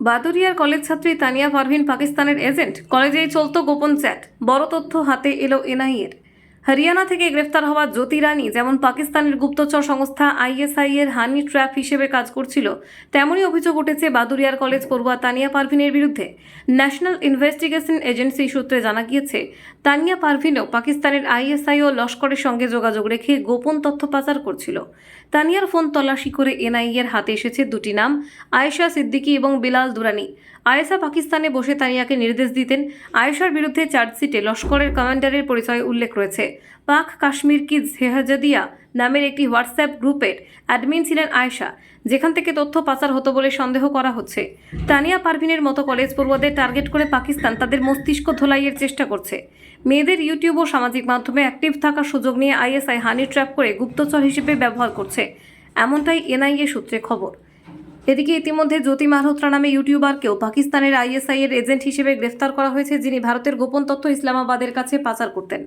বাদুরিয়ার college ছাত্রী তানিয়া পারভিন পাকিস্তানের agent, কলেজেই চলতো গোপন চ্যাট। বড় তথ্য হাতে এলো এনআইএর। হরিয়ানা থেকে গ্রেফতার হওয়া জ্যোতি রানী যেমন পাকিস্তানের গুপ্তচর সংস্থা আইএসআই এর হানি ট্র্যাপ হিসেবে কাজ করছিল, তেমনই অভিযোগ উঠেছে বাদুরিয়ার কলেজ পড়ুয়া তানিয়া পারভিনের বিরুদ্ধে। ন্যাশনাল ইনভেস্টিগেশন এজেন্সি সূত্রে জানা গিয়েছে, তানিয়া পারভিনও পাকিস্তানের আইএসআই ও লস্করের সঙ্গে যোগাযোগ রেখে গোপন তথ্য পাচার করছিল। তানিয়ার ফোন তল্লাশি করে এনআইএর হাতে এসেছে দুটি নাম, আয়েশা সিদ্দিকী এবং বিলাল দুরানি। আয়েশা পাকিস্তানে বসে তানিয়াকে নির্দেশ দিতেন। আয়েশার বিরুদ্ধে চার্জশিটে লস্করের কমান্ডারের পরিচয় উল্লেখ রয়েছে। পাক কাশ্মীর কিডস হেহাজাদিয়া নামের একটি হোয়াটসঅ্যাপ গ্রুপের অ্যাডমিন ছিলেন আয়েশা, যেখান থেকে তথ্য পাচার হতো বলে সন্দেহ করা হচ্ছে। তানিয়া পারভিনের মতো কলেজ পড়ুয়াদের টার্গেট করে পাকিস্তান তাদের মস্তিষ্ক ধোলাইয়ের চেষ্টা করছে। মেয়েদের ইউটিউব ও সামাজিক মাধ্যমে অ্যাক্টিভ থাকার সুযোগ নিয়ে আইএসআই হানি ট্র্যাপ করে গুপ্তচর হিসেবে ব্যবহার করছে, এমনটাই এনআইএ সূত্রে খবর। এদিকে ইতিমধ্যে জ্যোতি মালহোত্রা নামে ইউটিউবারকেও পাকিস্তানের আইএসআই এর এজেন্ট হিসেবে গ্রেফতার করা হয়েছে, যিনি ভারতের গোপন তথ্য ইসলামাবাদের কাছে পাচার করতেন।